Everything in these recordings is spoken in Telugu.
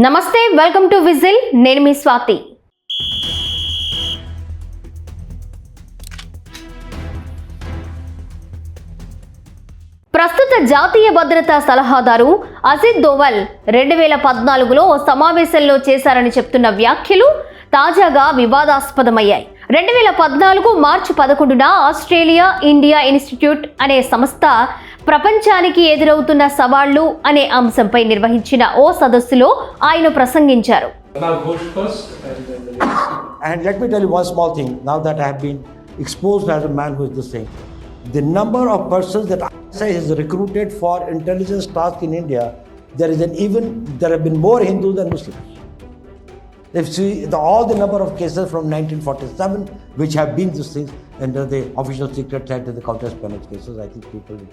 నమస్తే, వెల్కమ్ టు విజిల్. నేను మీ స్వాతి. ప్రస్తుత జాతీయ భద్రతా సలహాదారు అజిత్ దోవల్ 2014లో ఓ సమావేశంలో చేశారని చెప్తున్న వ్యాఖ్యలు తాజాగా వివాదాస్పదమయ్యాయి. 2014 మార్చి 11న ఆస్ట్రేలియా ఇండియా ఇన్స్టిట్యూట్ అనే సంస్థ ప్రపంచానికి ఎదురవుతున్న సవాళ్లు అనే అంశంపై నిర్వహించిన ఓ సదస్సులో ఆయన ప్రసంగించారు. And let me tell you one small thing, now that I have been exposed as a man who is this thing, the number of persons that ISI has recruited for intelligence tasks in India, there have been more Hindus than Muslims. If you see all the number of cases from 1947 which have been these things under the official secret act of the counter-espionage cases, I think people in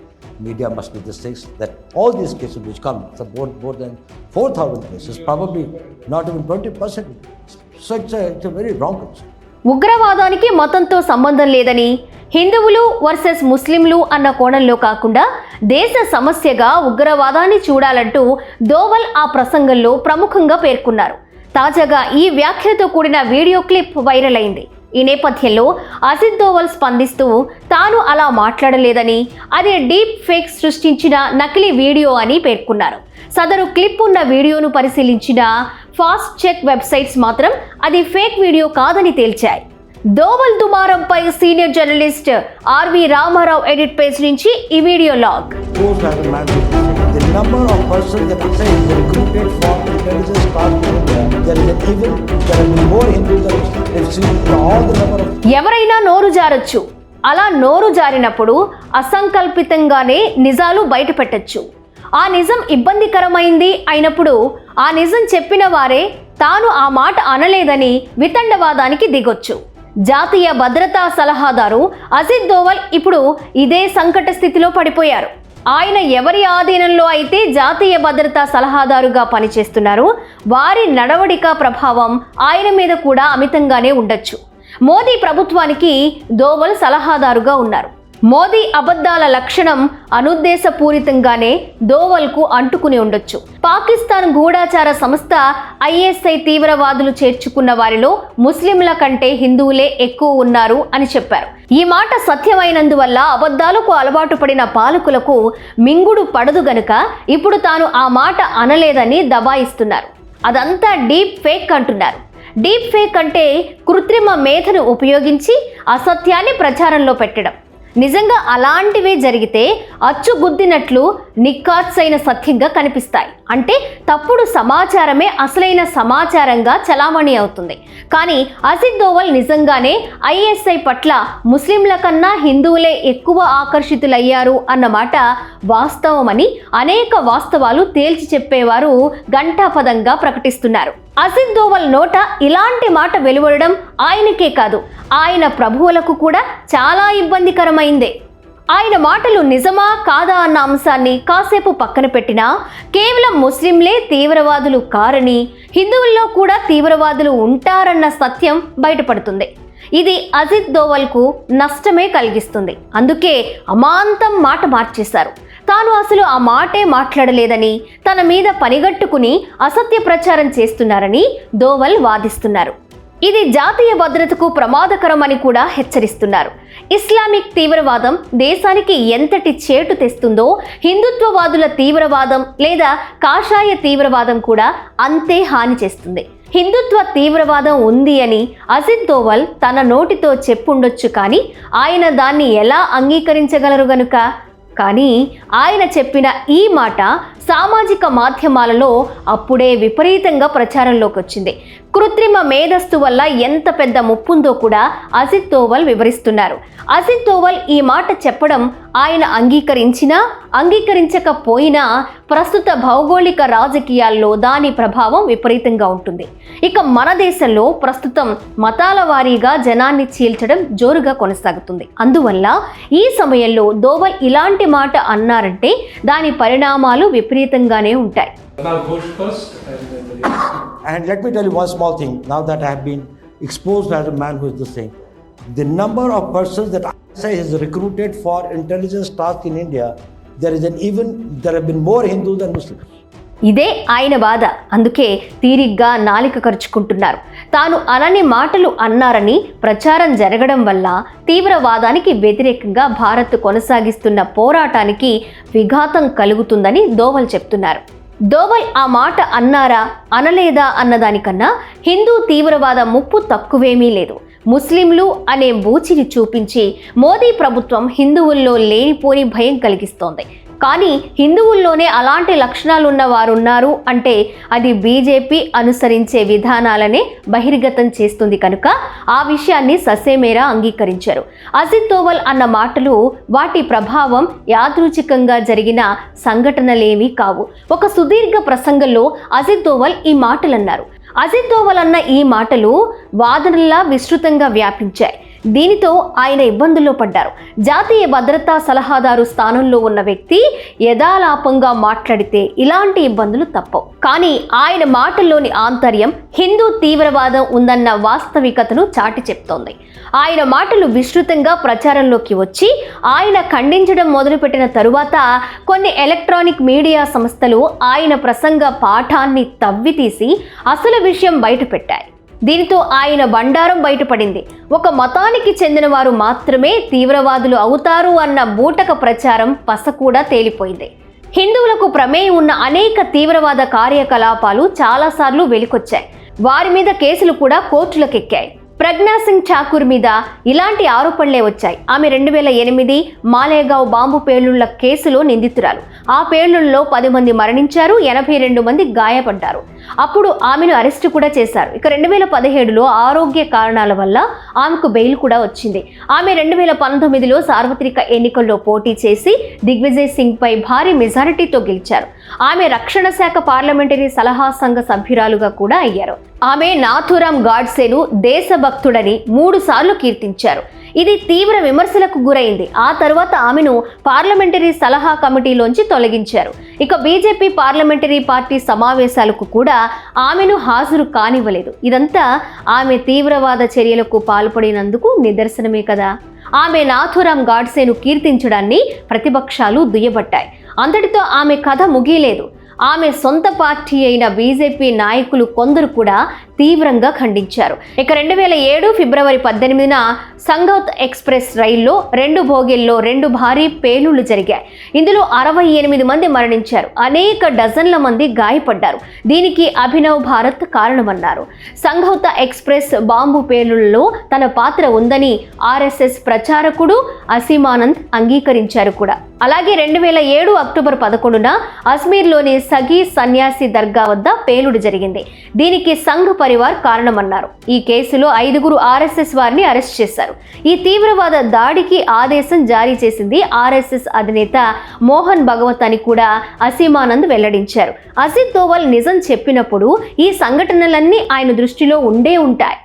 media must be the things that all these cases which come, more than 4,000 cases, probably not even 20%. So it's a very wrong concept. ఉగ్రవాదానికి మతంతో సంబంధం లేదని, హిందువులు వర్సెస్ ముస్లింలు అన్న కోణంలో కాకుండా దేశ సమస్యగా ఉగ్రవాదాన్ని చూడాలంటూ దోవల్ ఆ ప్రసంగంలో ప్రముఖంగా పేర్కొన్నారు. తాజాగా ఈ వ్యాఖ్యలతో కూడిన వీడియో క్లిప్ వైరల్ అయింది. ఈ నేపథ్యంలో అజిత్ దోవల్ స్పందిస్తూ తాను అలా మాట్లాడలేదని, అది డీప్ ఫేక్ సృష్టించిన నకిలీ వీడియో అని పేర్కొన్నారు. సదరు క్లిప్ ఉన్న వీడియోను పరిశీలించిన ఫాస్ట్ చెక్ వెబ్సైట్స్ మాత్రం అది ఫేక్ వీడియో కాదని తేల్చాయి. దోవల్ దుమారంపై senior journalist R V Ramarao edit page నుంచి ఈ video log. The number of persons that ISI is recruited for intelligence tasks in India, there have been more Hindus than Muslims. All the number of ఎవరైనా నోరు జారొచ్చు. అలా నోరు జారినప్పుడు అసంకల్పితంగానే నిజాలు బయట పెట్టచ్చు. ఆ నిజం ఇబ్బందికరమైంది అయినప్పుడు ఆ నిజం చెప్పిన వారే తాను ఆ మాట అనలేదని వితండవాదానికి దిగొచ్చు. జాతీయ భద్రతా సలహాదారు అజిత్ దోవల్ ఇప్పుడు ఇదే సంకట స్థితిలో పడిపోయారు. ఆయన ఎవరి ఆధీనంలో అయితే జాతీయ భద్రతా సలహాదారుగా పనిచేస్తున్నారు, వారి నడవడిక ప్రభావం ఆయన మీద కూడా అమితంగానే ఉండొచ్చు. మోదీ ప్రభుత్వానికి దోవల్ సలహాదారుగా ఉన్నారు. మోదీ అబద్ధాల లక్షణం అనుద్దేశపూరితంగానే దోవల్కు అంటుకుని ఉండొచ్చు. పాకిస్తాన్ గూఢాచార సంస్థ ఐఎస్ఐ తీవ్రవాదులు చేర్చుకున్న వారిలో ముస్లింల కంటే హిందువులే ఎక్కువ ఉన్నారు అని చెప్పారు. ఈ మాట సత్యమైనందువల్ల అబద్ధాలకు అలవాటు పడిన పాలకులకు మింగుడు పడదు గనుక ఇప్పుడు తాను ఆ మాట అనలేదని దబాయిస్తున్నారు. అదంతా డీప్ ఫేక్ అంటున్నారు. డీప్ ఫేక్ అంటే కృత్రిమ మేధను ఉపయోగించి అసత్యాన్ని ప్రచారంలో పెట్టడం. నిజంగా అలాంటివే జరిగితే అచ్చుగుద్దినట్లు నిక్కార్సైన సత్యంగా కనిపిస్తాయి. అంటే తప్పుడు సమాచారమే అసలైన సమాచారంగా చలామణి అవుతుంది. కానీ అజిత్ దోవల్ నిజంగానే ఐఎస్ఐ పట్ల ముస్లింల కన్నా హిందువులే ఎక్కువ ఆకర్షితులయ్యారు అన్నమాట వాస్తవమని అనేక వాస్తవాలు తేల్చి చెప్పేవారు ఘంటాపదంగా ప్రకటిస్తున్నారు. అజిత్ దోవల్ నోట ఇలాంటి మాట వెలువడడం ఆయనకే కాదు, ఆయన ప్రభువులకు కూడా చాలా ఇబ్బందికరమైందే. ఆయన మాటలు నిజమా కాదా అన్న అంశాన్ని కాసేపు పక్కన పెట్టినా కేవలం ముస్లింలే తీవ్రవాదులు కారని, హిందువుల్లో కూడా తీవ్రవాదులు ఉంటారన్న సత్యం బయటపడుతుంది. ఇది అజిత్ దోవల్కు నష్టమే కలిగిస్తుంది. అందుకే అమాంతం మాట మార్చేశారు. తాను అసలు ఆ మాటే మాట్లాడలేదని, తన మీద పనిగట్టుకుని అసత్య ప్రచారం చేస్తున్నారని దోవల్ వాదిస్తున్నారు. ఇది జాతీయ భద్రతకు ప్రమాదకరమని కూడా హెచ్చరిస్తున్నారు. ఇస్లామిక్ తీవ్రవాదం దేశానికి ఎంతటి చేటు తెస్తుందో, హిందుత్వవాదుల తీవ్రవాదం లేదా కాషాయ తీవ్రవాదం కూడా అంతే హాని చేస్తుంది. హిందుత్వ తీవ్రవాదం ఉంది అని అజిత్ దోవల్ తన నోటితో చెప్పుండొచ్చు, కానీ ఆయన దాన్ని ఎలా అంగీకరించగలరు గనుక? కానీ ఆయన చెప్పిన ఈ మాట సామాజిక మాధ్యమాలలో అప్పుడే విపరీతంగా ప్రచారంలోకి వచ్చింది. కృత్రిమ మేధస్సు వల్ల ఎంత పెద్ద ముప్పుందో కూడా అజిత్ దోవల్ వివరిస్తున్నారు. అజిత్ దోవల్ ఈ మాట చెప్పడం ఆయన అంగీకరించినా అంగీకరించకపోయినా ప్రస్తుత భౌగోళిక రాజకీయాల్లో దాని ప్రభావం విపరీతంగా ఉంటుంది. ఇక మన దేశంలో ప్రస్తుతం మతాల వారీగా జనాన్ని చీల్చడం జోరుగా కొనసాగుతుంది. అందువల్ల ఈ సమయంలో దోవల్ ఇలాంటి మాట అన్నారంటే దాని పరిణామాలు విపరీతంగానే ఉంటాయి. And let me tell you one small thing, now that I have been exposed as a man who is this thing, the number of persons that ISI has recruited for intelligence tasks in India, there have been more Hindus than Muslims. ఇదే ఆయన బాధ. అందుకే తీరిగ్గా నాలిక ఖర్చుకుంటున్నారు. తాను అనని మాటలు అన్నారని ప్రచారం జరగడం వల్ల తీవ్రవాదానికి వ్యతిరేకంగా భారత్ కొనసాగిస్తున్న పోరాటానికి విఘాతం కలుగుతుందని దోవల్ చెప్తున్నారు. దోవల్ ఆ మాట అన్నారా అనలేదా అన్నదానికన్నా హిందూ తీవ్రవాద ముప్పు తక్కువేమీ లేదు. ముస్లింలు అనే బూచిని చూపించి మోదీ ప్రభుత్వం హిందువుల్లో లేనిపోని భయం కలిగిస్తోంది. కానీ హిందువుల్లోనే అలాంటి లక్షణాలున్న వారున్నారు అంటే అది బీజేపీ అనుసరించే విధానాలనే బహిర్గతం చేస్తుంది కనుక ఆ విషయాన్ని ససేమేరా అంగీకరించారు. అజిత్ దోవల్ అన్న మాటలు వాటి ప్రభావం యాదృచ్ఛికంగా జరిగిన సంఘటనలేమీ కావు. ఒక సుదీర్ఘ ప్రసంగంలో అజిత్ దోవల్ ఈ మాటలు అన్నారు. అజిత్ దోవల్ అన్న ఈ మాటలు వాదనలా విస్తృతంగా వ్యాపించాయి. దీనితో ఆయన ఇబ్బందుల్లో పడ్డారు. జాతీయ భద్రతా సలహాదారు స్థానంలో ఉన్న వ్యక్తి యథాలాపంగా మాట్లాడితే ఇలాంటి ఇబ్బందులు తప్పవు. కానీ ఆయన మాటల్లోని ఆంతర్యం హిందూ తీవ్రవాదం ఉందన్న వాస్తవికతను చాటి చెప్తోంది. ఆయన మాటలు విస్తృతంగా ప్రచారంలోకి వచ్చి ఆయన ఖండించడం మొదలుపెట్టిన తరువాత కొన్ని ఎలక్ట్రానిక్ మీడియా సంస్థలు ఆయన ప్రసంగ పాఠాన్ని తవ్వితీసి అసలు విషయం బయటపెట్టాయి. దీనితో ఆయన బండారం బయటపడింది. ఒక మతానికి చెందిన వారు మాత్రమే తీవ్రవాదులు అవుతారు అన్న బూటక ప్రచారం పస కూడా తేలిపోయింది. హిందువులకు ప్రమేయం ఉన్న అనేక తీవ్రవాద కార్యకలాపాలు చాలాసార్లు వెలికొచ్చాయి. వారి మీద కేసులు కూడా కోర్టులకెక్కాయి. ప్రజ్ఞా సింగ్ ఠాకూర్ మీద ఇలాంటి ఆరోపణలే వచ్చాయి. ఆమె 2008 మాలేగావ్ బాంబు పేలుళ్ల కేసులో నిందితురాలు. ఆ పేలుళ్లలో 10 మంది మరణించారు, 82 మంది గాయపడ్డారు. అప్పుడు ఆమెను అరెస్టు కూడా చేశారు. ఇక 2017లో ఆరోగ్య కారణాల వల్ల ఆమెకు బెయిల్ కూడా వచ్చింది. ఆమె 2019లో సార్వత్రిక ఎన్నికల్లో పోటీ చేసి దిగ్విజయ్ సింగ్ పై భారీ మెజారిటీతో గెలిచారు. ఆమె రక్షణ శాఖ పార్లమెంటరీ సలహా సంఘ సభ్యురాలుగా కూడా అయ్యారు. ఆమె నాథూరామ్ గాడ్సేను దేశభక్తుడని 3 సార్లు కీర్తించారు. ఇది తీవ్ర విమర్శలకు గురైంది. ఆ తర్వాత ఆమెను పార్లమెంటరీ సలహా కమిటీలోంచి తొలగించారు. ఇక బీజేపీ పార్లమెంటరీ పార్టీ సమావేశాలకు కూడా ఆమెను హాజరు కానివ్వలేదు. ఇదంతా ఆమె తీవ్రవాద చర్యలకు పాల్పడినందుకు నిదర్శనమే కదా. ఆమె నాథూరామ్ గాడ్సేను కీర్తించడాన్ని ప్రతిపక్షాలు దుయ్యబట్టాయి. అంతటితో ఆమె కథ ముగియలేదు. ఆమె సొంత పార్టీ అయిన బీజేపీ నాయకులు కొందరు కూడా తీవ్రంగా ఖండించారు. ఇక 2007 ఫిబ్రవరి 18న సంఘౌత్ ఎక్స్ప్రెస్ రైల్లో 2 బోగీల్లో 2 భారీ పేలుళ్లు జరిగాయి. ఇందులో 68 మంది మరణించారు, అనేక డజన్ల మంది గాయపడ్డారు. దీనికి అభినవ్ భారత్ కారణమన్నారు. సంఘౌత్ ఎక్స్ప్రెస్ బాంబు పేలుళ్లలో తన పాత్ర ఉందని ఆర్ఎస్ఎస్ ప్రచారకుడు అసీమానంద్ అంగీకరించారు కూడా. అలాగే 2007 అక్టోబర్ 11న అజ్మీర్లోని సగీ సన్యాసి దర్గా వద్ద పేలుడు జరిగింది. దీనికి సంఘ్ పరివార్ కారణమన్నారు. ఈ కేసులో 5 ఆర్ఎస్ఎస్ వారిని అరెస్ట్ చేశారు. ఈ తీవ్రవాద దాడికి ఆదేశం జారీ చేసింది ఆర్ఎస్ఎస్ అధినేత మోహన్ భగవత్ అని కూడా అసీమానంద్ వెల్లడించారు. అజిత్ దోవల్ నిజం చెప్పినప్పుడు ఈ సంఘటనలన్నీ ఆయన దృష్టిలో ఉండే ఉంటాయి.